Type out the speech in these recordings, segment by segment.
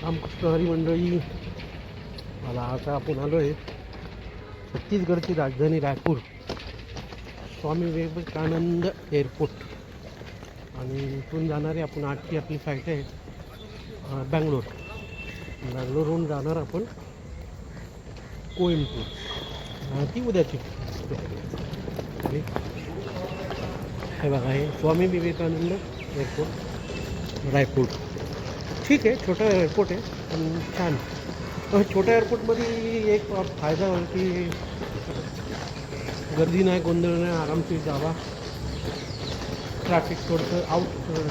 रामकृष्ण हरी मंडळी. मला आता आपण आलो आहे छत्तीसगडची राजधानी रायपूर, स्वामी विवेकानंद एअरपोर्ट. आणि इथून जाणारे आपण आजची आपली फ्लाईट आहे बँगलोरहून जाणार आपण कोइंबतूर, ती उद्याची. हे बघा, हे स्वामी विवेकानंद एअरपोर्ट रायपूर. ठीक आहे, छोटा एअरपोर्ट आहे पण छान. छोट्या एअरपोर्टमध्ये एक फायदा आहे की गर्दी नाही, गोंधळ नाही, आरामशीर जावा. ट्रॅफिक थोडंसं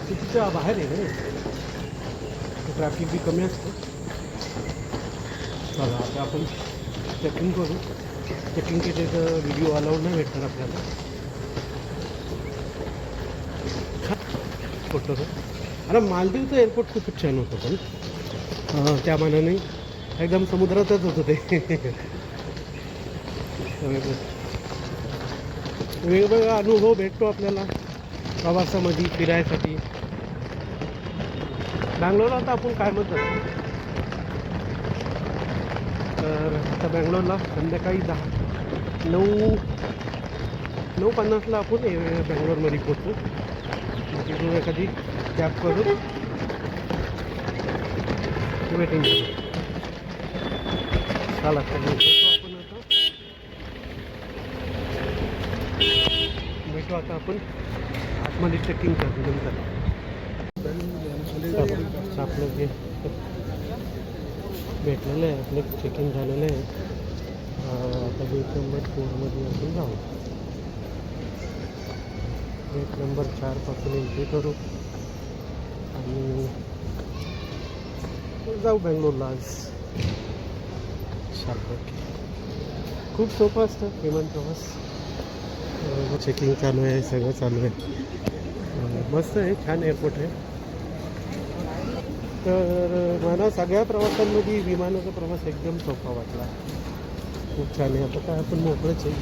सिटीच्या बाहेर आहे ना, ट्रॅफिक बी कमी असतं. चला आता आपण चेकिंग करू. चेकिंगचे त्याचं व्हिडिओ अलाउड नाही भेटणार आपल्याला. छोटं अरे मालदीवचं एअरपोर्ट खूपच छान होतं, पण त्या मानाने एकदम समुद्रातच होतं ते. वेगवेगळा अनुभव भेटतो आपल्याला प्रवासामध्ये फिरायसाठी. बँगलोरला आता आपण काय म्हणतो, तर आता बँगलोरला संध्याकाळी 9:50ला आपण बँगलोरमध्ये पोचू. तिथून एखादी कॅब करून वेटिंग करू. चला आपण भेटू आता आपण आतमध्ये चेकिंग करतो नंतर. आपलं जे भेटलेलं आहे, आपलं चेकिंग झालेलं आहे. आता गेट नंबर 4मध्ये आपण जाऊ. गेट नंबर 4पासून एंट्री करू आणि जाऊ बँगलोरला. आज शार्पैकी खूप सोपं असतं विमान प्रवास. चेकिंग चालू आहे, सगळं चालू आहे. मस्त आहे, छान एअरपोर्ट आहे. तर मला सगळ्या प्रवासांमध्ये विमानाचा प्रवास एकदम सोपा वाटला. खूप छान आहे. आता काय आपण मोकळंच आहे,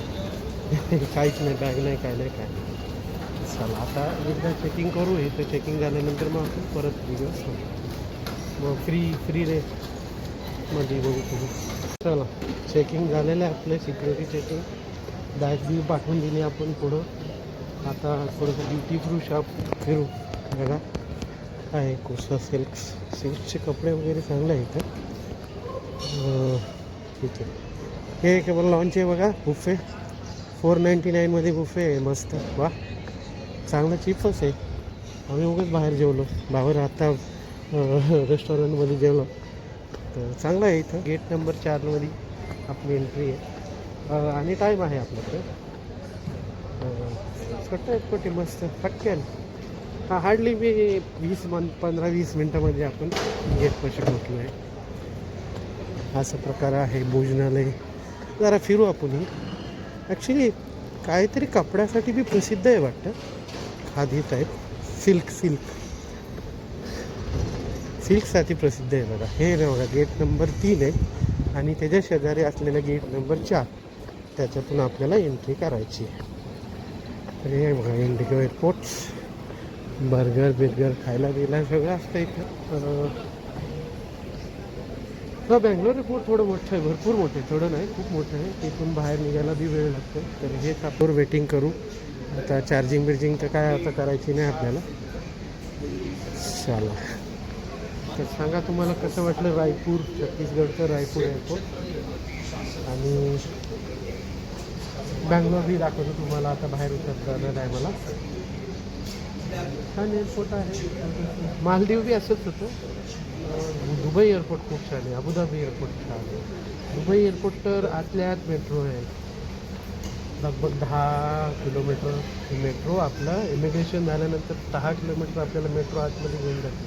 काहीच नाही, बॅग नाही, काय नाही, काय. चला आता एकदा चेकिंग करू. हे तर चेकिंग झाल्यानंतर मग आपण परत व्हिडिओ मग फ्री रे मध्ये बघू तुम्ही. चला चेकिंग झालेलं आहे आपलं, सिक्युरिटी चेकिंग. बॅग बी पाठवून दिली आपण पुढं. आता थोडंसं ड्युटी फ्री शॉप फिरू. बघा आहे कोसा सिल्कचे कपडे वगैरे चांगले आहे इथं. ठीक आहे. हे केवळ लॉन्च आहे बघा, बुफे 499मध्ये बुफे आहे. मस्त, वा, चांगलं चीपच आहे. आम्ही उगाच बाहेर जेवलो, बाहेर आता रेस्टॉरंटमध्ये जेवलो. तर चांगलं आहे इथं. गेट नंबर 4मध्ये आपली एंट्री आहे. आणि टाईम आहे आपल्याकडे. छोटं एअरपोर्ट आहे, मस्त, पटकन. हार्डली मी 15-20 मिनटामध्ये आपण गेटपाशी पोहोचलो आहे. असा प्रकार आहे. भोजनालय जरा फिरू आपण. ॲक्च्युली काहीतरी कपड्यासाठी बी प्रसिद्ध आहे वाटतं, खादी टाईप. सिल्कसाठी प्रसिद्ध आहे बघा. हे ना बघा, गेट नंबर 3 आहे आणि त्याच्या शेजारी असलेलं गेट नंबर 4, त्याच्यातून आपल्याला एंट्री करायची आहे. तर हे बघा इंडिगो एअरपोर्ट्स. बर्गर खायला बिला सगळं असतं इथं. बँगलोर एअरपोर्ट थोडं मोठं आहे, भरपूर मोठं आहे, थोडं नाही, खूप मोठं आहे. तिथून बाहेर निघायला बी वेळ लागतो. तर हेच आपण वेटिंग करू. आता चार्जिंग तर काय आता करायची नाही आपल्याला. चला तर सांगा तुम्हाला कसं वाटलं रायपूर, छत्तीसगडचं रायपूर एअरपोर्ट. आणि बँगलोर बी दाखवतो तुम्हाला आता बाहेर उतरताना नाही मला. छान एअरपोर्ट आहे. मालदीव बी असंच होतं. दुबई एअरपोर्ट खूप छान आहे. अबुधाबी एअरपोर्ट छान आहे. दुबई एअरपोर्ट तर आतल्या आत मेट्रो आहे, लगभग 10 किलोमीटर. मेट्रो आपलं इमिग्रेशन झाल्यानंतर 10 किलोमीटर आपल्याला मेट्रो आतमध्ये घेऊन जाते.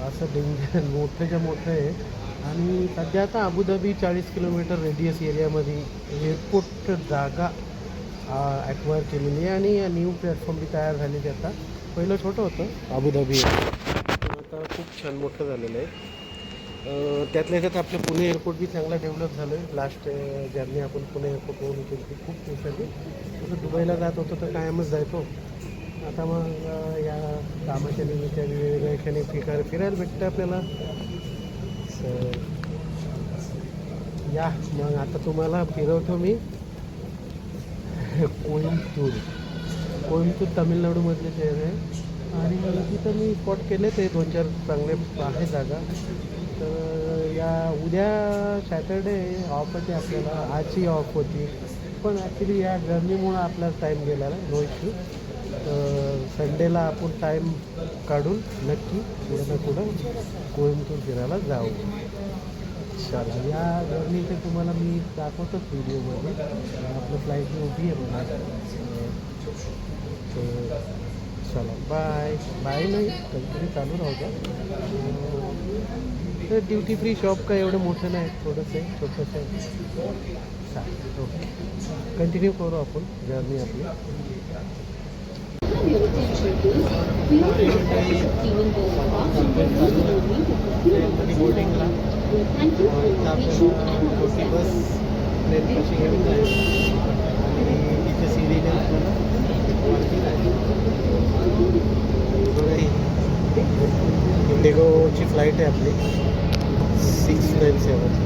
असं डेंजर मोठंच्या मोठं आहे. आणि सध्या आता अबुधाबी 40 किलोमीटर रेडियस एरियामध्ये एअरपोर्ट जागा ॲक्वायर केलेली आहे. आणि न्यू प्लॅटफॉर्म बी तयार झालेली. आता पहिलं छोटं होतं अबुधाबी, आता खूप छान मोठं झालेलं आहे. त्यातल्या त्यात आपलं पुणे एअरपोर्ट बी चांगला डेव्हलप झालं आहे. लास्ट जर्नी आपण पुणे एअरपोर्टवरून केली खूप दिवसांनी. तसं दुबईला जात होतो तर कायमच जायचो. आता मग या कामाच्या निमित्ताने वेगवेगळ्या ठिकाणी फिरायला भेटतं आपल्याला. तर या मग आता तुम्हाला फिरवतो मी कोइंबतूर तामिळनाडूमधले शहर आहे आणि तिथं मी स्पॉट केले ते 2-4 चांगले आहे जागा. तर या उद्या सॅटर्डे ऑफ होते आपल्याला, आजची ऑफ होती पण ॲक्च्युली या जर्नीमुळं आपला टाईम गेलेला नो इश्यू. संडेला आपण टाईम काढून नक्की कुठं ना कुठं कोइंबतूर फिरायला जाऊ. चला या जर्नीचे तुम्हाला मी दाखवतोच व्हिडिओमध्ये. आपलं फ्लाईट उभी आहे बघा. तर चला बाय बाय नाही कधीतरी चालू राहू द्या. तर ड्युटी फ्री शॉप काय एवढं मोठं नाही, थोडंसं आहे छोटंसं आहे. चालेल ओके कंटिन्यू करू आपण जर्नी आपली. बोर्डिंगला छोटी बस ट्रेन कशी घेऊन जाईल आणि तिथे सीडीने आपल्याला इंडिगोची फ्लाईट आहे आपली 697.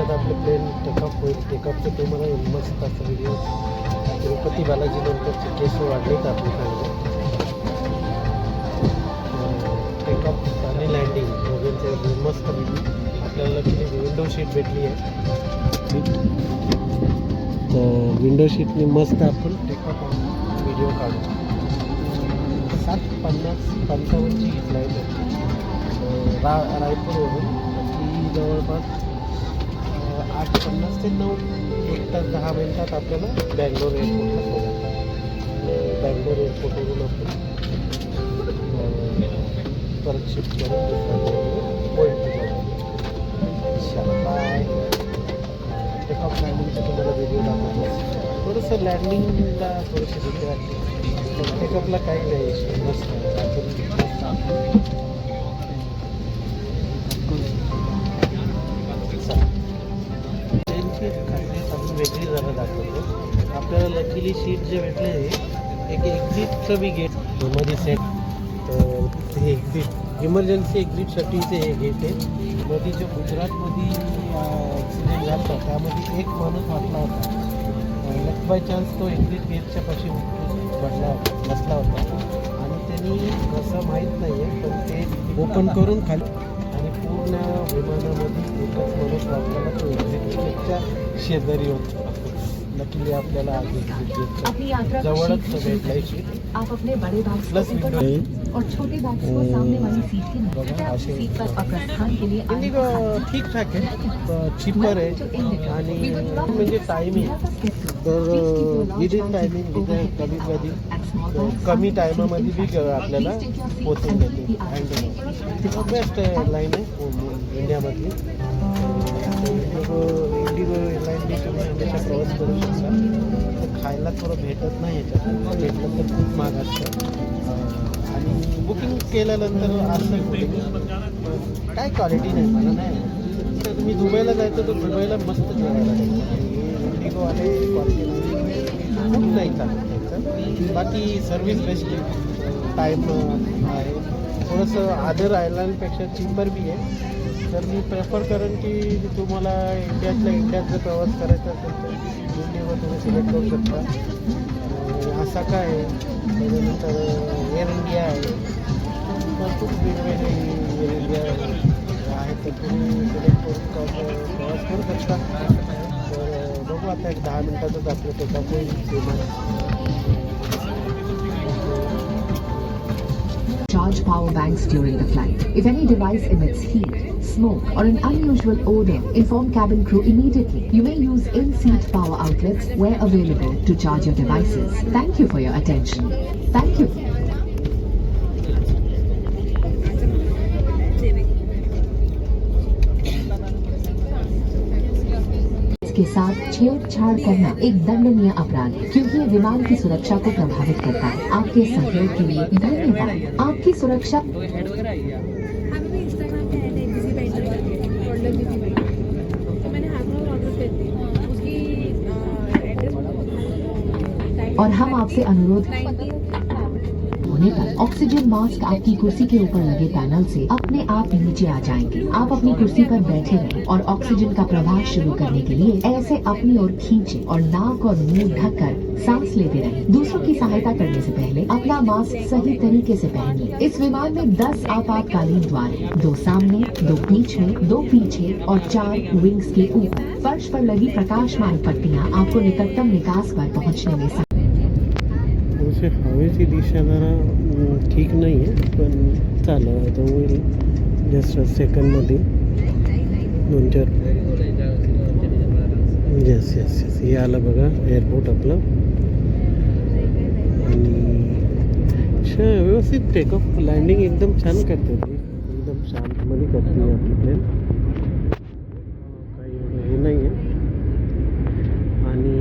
आपलं प्लेन टेकअप होईल. टेकअपचं तुम्हाला मस्त असं व्हिडिओ तिरुपती बालाजी नंतरचे केस वाढलेत आपले चांगले. टेकअप आणि लँडिंग दोघांचे मस्त आपल्याला किती विंडो शीट भेटली आहे. तर विंडो शीटने मस्त आपण टेकअप व्हिडिओ काढू. 7:50-55ची फ्लाईट आहे रायपूरवरून. ती जवळपास 8:50 ते 9 1 तास 10 मिनिटात आपल्याला बँगलोर एअरपोर्टला सोडायचं. बँगलोर एअरपोर्टवरून आपण परत शिफ्ट करून कोइंबतूर जाऊ. बाय. टेकऑफ लँडिंगचं तुम्हाला व्हिडिओ दाखवतो. थोडंसं लँडिंगला थोडंसं भीती वाटते. टेकअपला काही नाही मस्त वेगळी जरा दाखवतो. आपल्याला लकीली सीट जे भेटले एक एक्झिटचं बी गेट मध्ये सेट. तर हे एक्झिट इमर्जन्सी एक्झिटसाठीचे हे गेट आहे. मध्ये जो गुजरातमध्ये ॲक्सिडेंट झाला होता त्यामध्ये एक माणूस वाटला होता. बाय चान्स तो एक्झिट गेटच्या पाशी बसला होता आणि त्यांनी कसं माहीत नाही आहे पण ते ओपन करून खाली आणि पूर्ण विमानामध्ये एकच माणूस वाटला तो एक्झिट गेटच्या शेजारी होता. लकीली आपल्याला अपनी यात्रा जवळच भेटलाय सीट. आप अपने बड़े बैग प्लस विंडो और छोटे बैग्स को सामने वाली सीट के नीचे सीट पर प्रस्थान के लिए इंडिगो ठीक ठाक आहे, चिपर आहे आणि म्हणजे टायमिंग तर विदिन टायमिंग कधी कमी टायमामध्ये बी आपल्याला पोचून देते. अँड बेस्ट एअरलाईन आहे इंडियामधली. इंडिगो एअरलाईन बी तुम्ही हमेशा प्रवास करू शकता. तर खायला थोडं भेटत नाही याच्यात, भेटलं तर खूप महाग असतं. आणि बुकिंग केल्यानंतर असं बुकिंग काय क्वालिटी नाही मला नाही. तर तुम्ही दुबईला जायचं तर दुबईला मस्त जेवायला इंडिगो आले क्वालिटी खूप नाही चालत त्याचं. बाकी सर्विस बेस्ट आहे, टाईम आहे, थोडंसं अदर आयलँडपेक्षा चिपर बी आहे. तर मी प्रेफर करेन की तुम्हाला इंडियात जर प्रवास करायचा असेल तर इंडियावर तुम्ही सिलेक्ट करू शकता. असा काय आहे त्याच्यानंतर एअर इंडिया आहे, खूप वेगवेगळे एअर इंडिया आहे तर तुम्ही सिलेक्ट करून प्रवास करू शकता. तर बघू आता एक 10 मिनिटातच आपलं टेकअप होईल. Charge power banks during the flight. If any device emits heat, smoke, or an unusual odor, inform cabin crew immediately. You may use in-seat power outlets where available to charge your devices. Thank you for your attention. Thank you. के साथ छेड़छाड़ करना एक दंडनीय अपराध है क्योंकि ये विमान की सुरक्षा को प्रभावित करता है। आपके सहयोग के लिए धन्यवाद। आपकी सुरक्षा और हम आपसे अनुरोध होने पर ऑक्सीजन मास्क आपकी कुर्सी के ऊपर लगे पैनल से अपने आप नीचे आ जाएंगे। आप अपनी कुर्सी पर बैठे रहें और ऑक्सीजन का प्रवाह शुरू करने के लिए ऐसे अपनी ओर खींचे और नाक और मुंह ढककर सांस लेते रहें। दूसरों की सहायता करने से पहले अपना मास्क सही तरीके से पहनिए। इस विमान में 10 आपातकालीन द्वार हैं, 2 सामने, 2 बीच में, 2 पीछे और 4 विंग्स के ऊपर। फर्श पर लगी प्रकाशमान पट्टियां आपको निकटतम निकास पर पहुंचने में थोडीशी हवेची दिशा जरा ठीक नाही आहे, पण चालू आता होईल जस्ट सेकंडमध्ये 2-4. येस येस येस हे आलं बघा एअरपोर्ट आपलं. आणि व्यवस्थित टेक ऑफ लँडिंग एकदम छान करते ती, एकदम शांतमध्ये करते आपली प्लेन, काही हे नाही आहे. आणि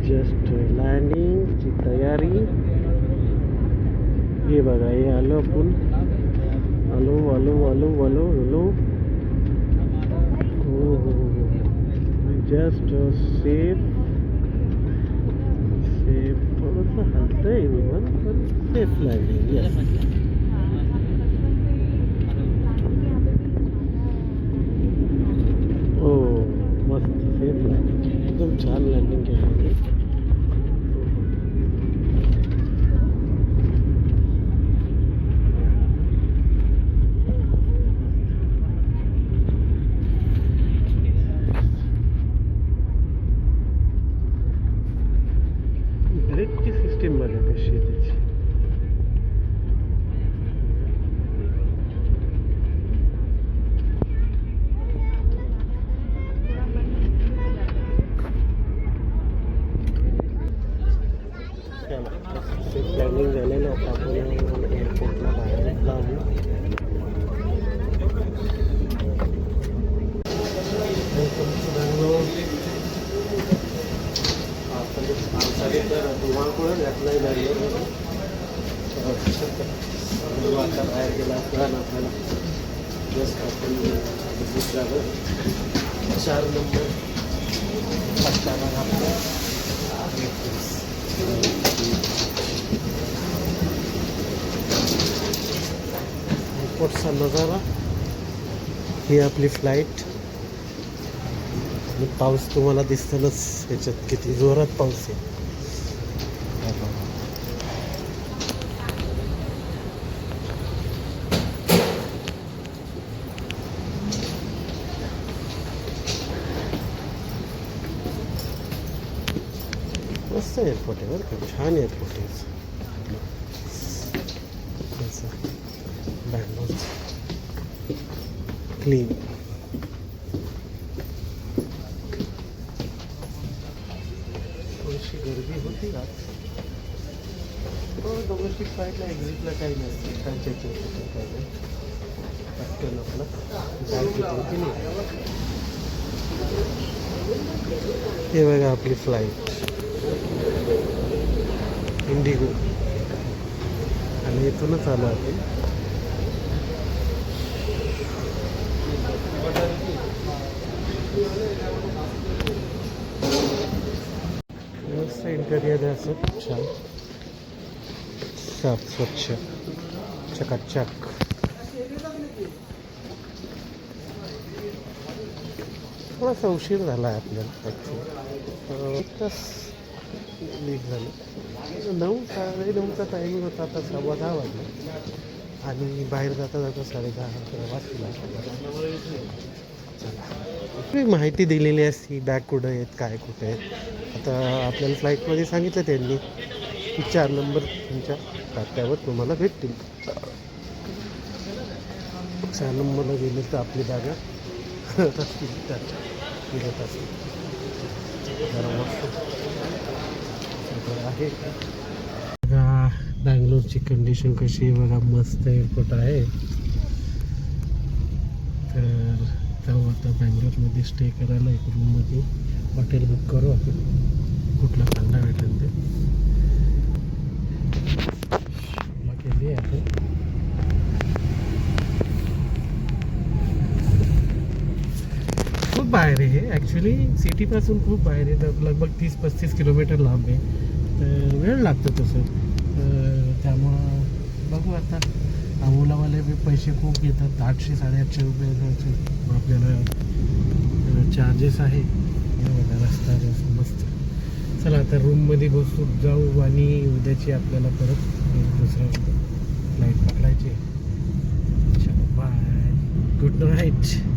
जस्ट लँडिंगची तयारी. हे बघा हे आलो आपण, आलो आलो आलो आलो आलो. हो हो हो जस्ट सेफ सेफ थोडंसं हलतं आहे विमान, पण सेफ लँडिंग. येस हो मस्त सेफ लँडिंग, एकदम छान लँडिंग केली. ब्रेकची सिस्टीम बघा कशी आहे त्याची. प्लॅनिंग झालेलं आता आपण एअरपोर्टला बाहेर जाऊ. तुम्हाला पण घातलाय बँगलोर आता बाहेर गेला असला ना आपल्याला जस्ट आपण झालं 4 नंबर पत्त्याला आपल्या एअरपोर्टचा नजारा. ही आपली फ्लाईट. आणि पाऊस तुम्हाला दिसतलच याच्यात किती जोरात पाऊस आहे. मस्त एअरपोर्ट आहे बरं का, छान एअरपोर्ट आहे बँगलोर, क्लीन. थोडीशी गर्दी होती का, डोमेस्टिक फ्लाईटला एक्झिटला काही नाही, काही नाही पटकन आपलं जायची होती नाही. हे बघा आपली फ्लाईट इंडिगो, आणि इथूनच आलो आपण. मस्त इंटेरियर आहे असं छान साफ स्वच्छ चकाचक. थोडासा उशीर झाला आहे आपल्याला ॲक्च्युली, 1 तास लीक झालं. 9-9:30चा टायमिंग होता, आता 10:15 वाजले आणि बाहेर जाता जाता 10:30 वाजला. चला माहिती दिलेली असती बॅग कुठं आहेत काय कुठे आहेत. आता आपल्याला फ्लाईटमध्ये सांगितलं त्यांनी की 4 नंबर तुमच्या खात्यावर तुम्हाला भेटतील. 4 नंबरला गेले तर आपली बॅगा फिरत असतील. आहे बघा बँगलोरची कंडिशन कशी आहे बघा, मस्त एअरपोर्ट आहे. तर जाऊ आता बँगलोरमध्ये स्टे करायला एक रूममध्ये हॉटेल बुक करू आपण, कुठला चांगला भेटेल ते केली आहे आपण. खूप बाहेर आहे हे ॲक्च्युली, सिटीपासून खूप बाहेर आहे, लगभग 30-35 किलोमीटर लांब आहे. तर वेळ लागतो तसं. त्यामुळं बघू आता. ओलावाले बी पैसे खूप घेतात, 800-850 रुपये आपल्याला चार्जेस आहे. रस्ता मस्त. चला आता रूममध्ये बसू जाऊ आणि उद्याची आपल्याला परत दुसरं फ्लाईट पकडायची. चलो बाय, गुड नाईट.